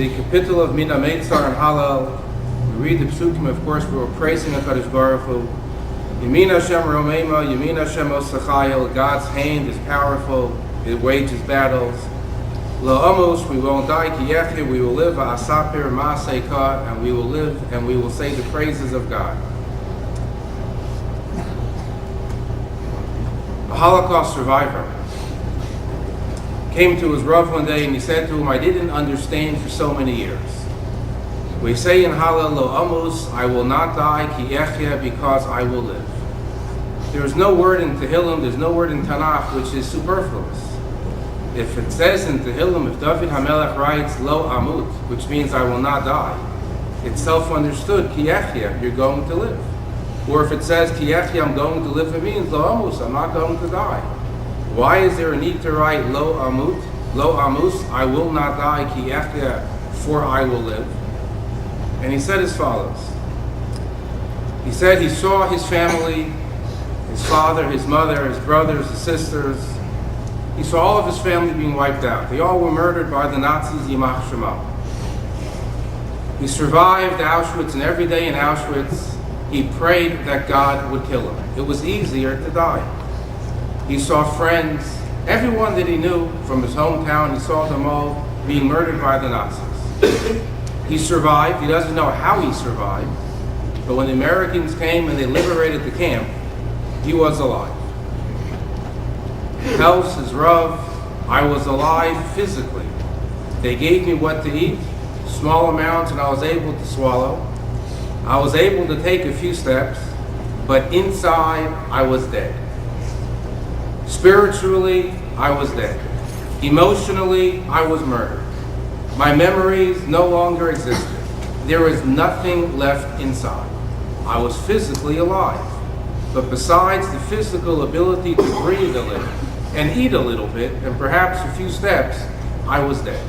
the capital of Mina Meitzar and Halal. We read the Psukim, of course, we were praising HaKadosh Baruch Hu. Yamin Hashem Romeima, Yamin Hashem Osachayel, God's hand is powerful, it wages battles. Lo Amos, we won't die, Ki Yechye, we will live, Asapir Ma'aseka, and we will live and we will say the praises of God. A Holocaust survivor came to his Rav one day and he said to him, I didn't understand for so many years. We say in Hallel, Lo Amos, I will not die, Ki Yechye, because I will live. There is no word in Tehillim, there's no word in Tanakh which is superfluous. If it says in Tehillim, if David HaMelech writes, Lo Amut, which means I will not die, it's self-understood, Ki Yechye, you're going to live. Or if it says, Ki Yechye, I'm going to live, it means, Lo Amos, I'm not going to die. Why is there a need to write, Lo Amut, Lo Amus, I will not die, Ki Yechye, for I will live? And he said as follows. He said he saw his family, his father, his mother, his brothers, his sisters. He saw all of his family being wiped out. They all were murdered by the Nazis, Yimach Shema. He survived Auschwitz, and every day in Auschwitz, he prayed that God would kill him. It was easier to die. He saw friends, everyone that he knew from his hometown, he saw them all being murdered by the Nazis. He survived. He doesn't know how he survived. But when the Americans came and they liberated the camp, he was alive. Tells his Rav, I was alive physically. They gave me what to eat, small amounts, and I was able to swallow. I was able to take a few steps, but inside I was dead. Spiritually, I was dead. Emotionally, I was murdered. My memories no longer existed. There was nothing left inside. I was physically alive. But besides the physical ability to breathe a little and eat a little bit and perhaps a few steps, I was dead.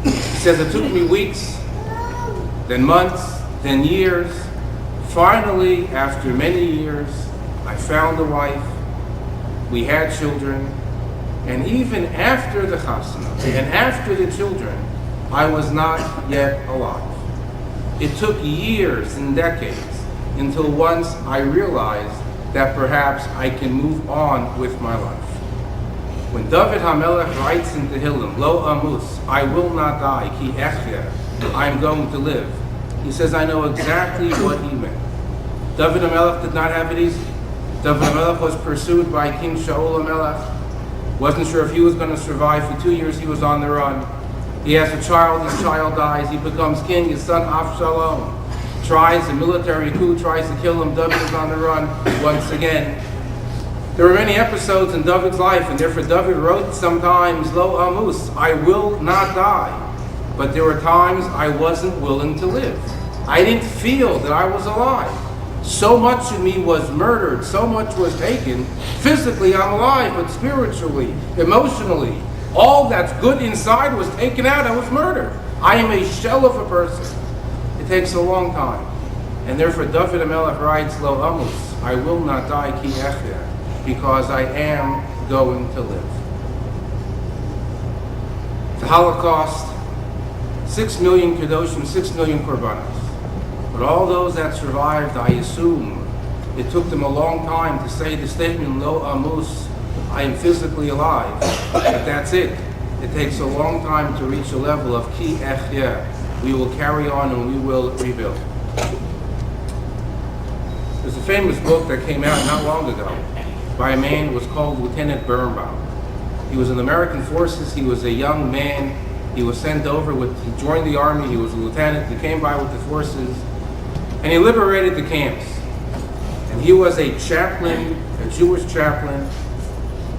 He says it took me weeks, then months, then years. Finally, after many years, I found a wife. We had children. And even after the chasana and after the children, I was not yet alive. It took years and decades until once I realized that perhaps I can move on with my life. When David HaMelech writes in Tehillim, Lo Amus, I will not die, Ki Yechye, I'm going to live, he says, I know exactly what he meant. David HaMelech did not have it easy. David HaMelech was pursued by King Shaul HaMelech. Wasn't sure if he was going to survive. For 2 years he was on the run. He has a child, his child dies, he becomes king, his son Avshalom tries a military coup, tries to kill him, David is on the run once again. There were many episodes in David's life, and therefore David wrote sometimes, Lo Amus, I will not die. But there were times I wasn't willing to live. I didn't feel that I was alive. So much of me was murdered, so much was taken. Physically, I'm alive, but spiritually, emotionally, all that's good inside was taken out. I was murdered. I am a shell of a person. It takes a long time. And therefore, David HaMelech writes, Lo Amos, I will not die, Ki Yechye, because I am going to live. The Holocaust, 6 million Kedoshim, 6 million Korbanos. But all those that survived, I assume, it took them a long time to say the statement, Lo Amus, I am physically alive. But that's it. It takes a long time to reach a level of Ki Yechye. We will carry on and we will rebuild. There's a famous book that came out not long ago by a man who was called Lieutenant Birnbaum. He was in the American forces. He was a young man. He was sent over he joined the army. He was a lieutenant. He came by with the forces. And he liberated the camps. And he was a chaplain, a Jewish chaplain.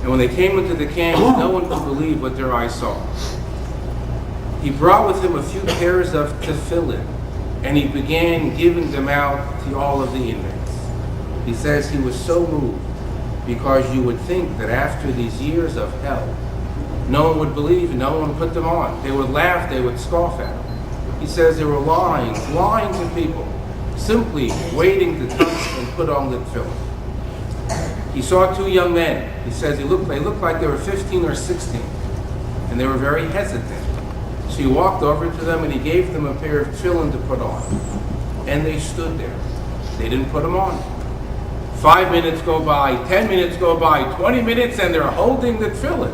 And when they came into the camps, no one could believe what their eyes saw. He brought with him a few pairs of tefillin, and he began giving them out to all of the inmates. He says he was so moved because you would think that after these years of hell, no one would believe and no one would put them on. They would laugh, they would scoff at him. He says there were lines of people simply waiting to touch and put on the tefillin. He saw 2 young men. He says they looked like they were 15 or 16, and they were very hesitant. So he walked over to them and he gave them a pair of tefillin to put on. And they stood there. They didn't put them on. 5 minutes go by, 10 minutes go by, 20 minutes, and they're holding the tefillin.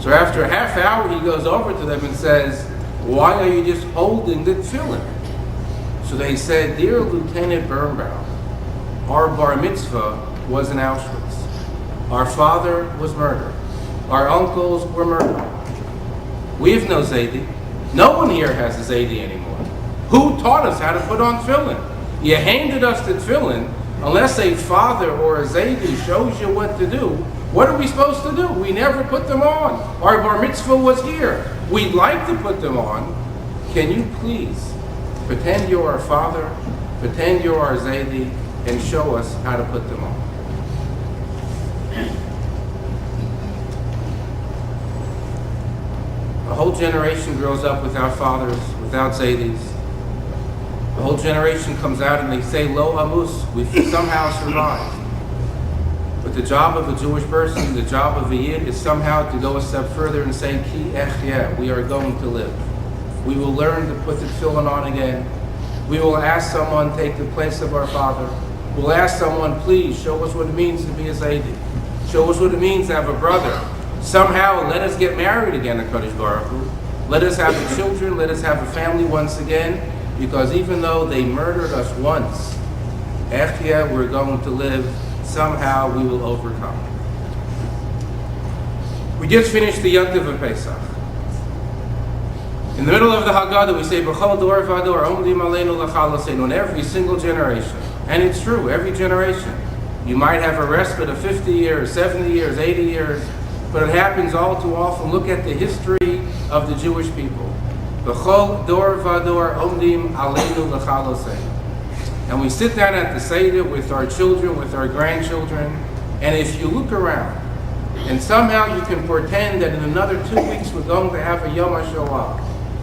So after a half hour, he goes over to them and says, "Why are you just holding the tefillin?" So they said, "Dear Lieutenant Birnbaum, our bar mitzvah was in Auschwitz. Our father was murdered. Our uncles were murdered. We have no Zaidi. No one here has a Zaidi anymore. Who taught us how to put on tefillin? You handed us the tefillin. Unless a father or a Zaidi shows you what to do, what are we supposed to do? We never put them on. Our bar mitzvah was here. We'd like to put them on. Can you please pretend you're our father, pretend you're our Zaidi, and show us how to put them on?" A whole generation grows up without fathers, without Zaydis. The whole generation comes out and they say, "Lo amus," we somehow survived. But the job of a Jewish person, the job of a Yid, is somehow to go a step further and say, "Ki echyeh," we are going to live. We will learn to put the tefillin on again. We will ask someone, take the place of our father. We'll ask someone, please show us what it means to be a Zaidi. Show us what it means to have a brother. Somehow let us get married again, HaKadosh Baruch Hu. Let us have children, let us have a family once again, because even though they murdered us once, echyeh, we're going to live. Somehow we will overcome. We just finished the Yontiv of Pesach. In the middle of the Haggadah, we say, "B'chol dor v'ador omdim aleinu l'chalaseinu," in every single generation. And it's true, every generation. You might have a respite of 50 years, 70 years, 80 years, but it happens all too often. Look at the history of the Jewish people. B'chol dor v'ador omdim aleinu l'chalaseinu. And we sit down at the Seder with our children, with our grandchildren, and if you look around, and somehow you can pretend that in another 2 weeks we're going to have a Yom HaShoa,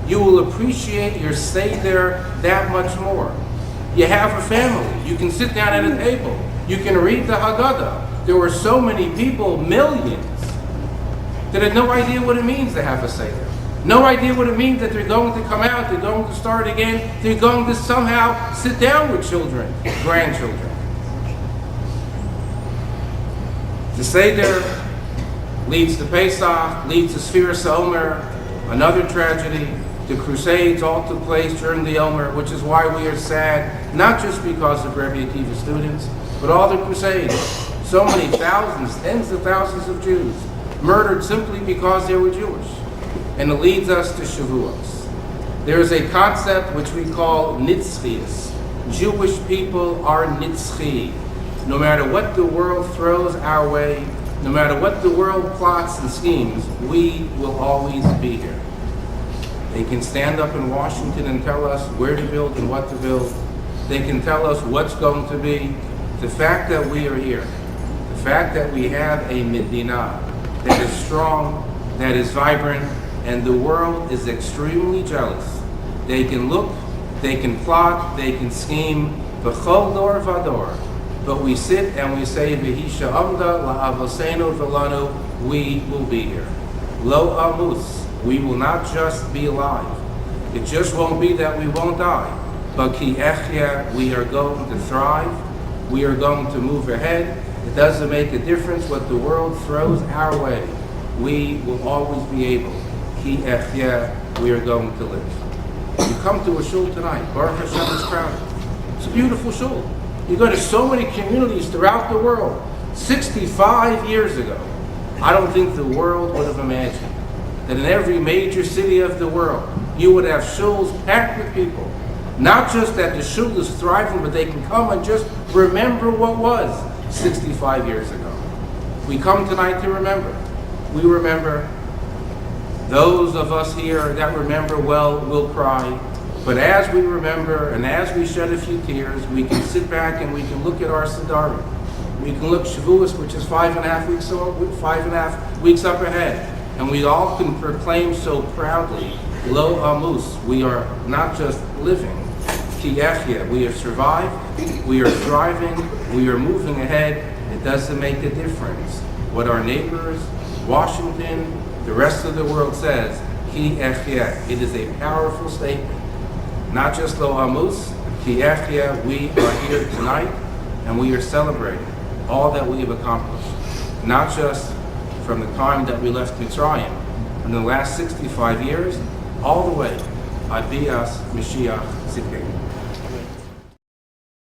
you will appreciate your Seder that much more. You have a family. You can sit down at a table. You can read the Haggadah. There were so many people, millions, that had no idea what it means to have a Seder. No idea what it means that they're going to come out, they're going to start again, they're going to somehow sit down with children, grandchildren. The Seder leads to Pesach, leads to Sfiras HaOmer, another tragedy. The Crusades all took place during the Omer, which is why we are sad, not just because of Rabbi Akiva students, but all the Crusades. So many thousands, tens of thousands of Jews murdered simply because they were Jewish. And it leads us to Shavuos. There is a concept which we call nitzchias. Jewish people are nitzchi. No matter what the world throws our way, no matter what the world plots and schemes, we will always be here. They can stand up in Washington and tell us where to build and what to build. They can tell us what's going to be. The fact that we are here, the fact that we have a Medina that is strong, that is vibrant, and the world is extremely jealous. They can look, they can plot, they can scheme, b'chol dor v'ador. But we sit and we say, V'hisha amda la'avosenu v'lanu, we will be here. Lo amus, we will not just be alive. It just won't be that we won't die. But ki echyeh, we are going to thrive. We are going to move ahead. It doesn't make a difference what the world throws our way. We will always be able. Ki echyeh, we are going to live. You come to a shul tonight. Baruch Hashem is crowded. It's a beautiful shul. You go to so many communities throughout the world. 65 years ago, I don't think the world would have imagined that in every major city of the world, you would have shuls packed with people. Not just that the shul is thriving, but they can come and just remember what was 65 years ago. We come tonight to remember. We remember. Those of us here that remember well will cry. But as we remember and as we shed a few tears, we can sit back and we can look at our Siddharim. We can look Shavuos, which is 5.5 weeks up ahead. And we all can proclaim so proudly, Lo Amus, we are not just living, Ki echyeh, we have survived, we are thriving, we are moving ahead. It doesn't make a difference what our neighbors, Washington, the rest of the world says, Ki echya. It is a powerful statement. Not just lo hamus, ki echya. We are here tonight and we are celebrating all that we have accomplished. Not just from the time that we left Mitzrayim, in the last 65 years, all the way, Ad Bias Mashiach Tzidkenu.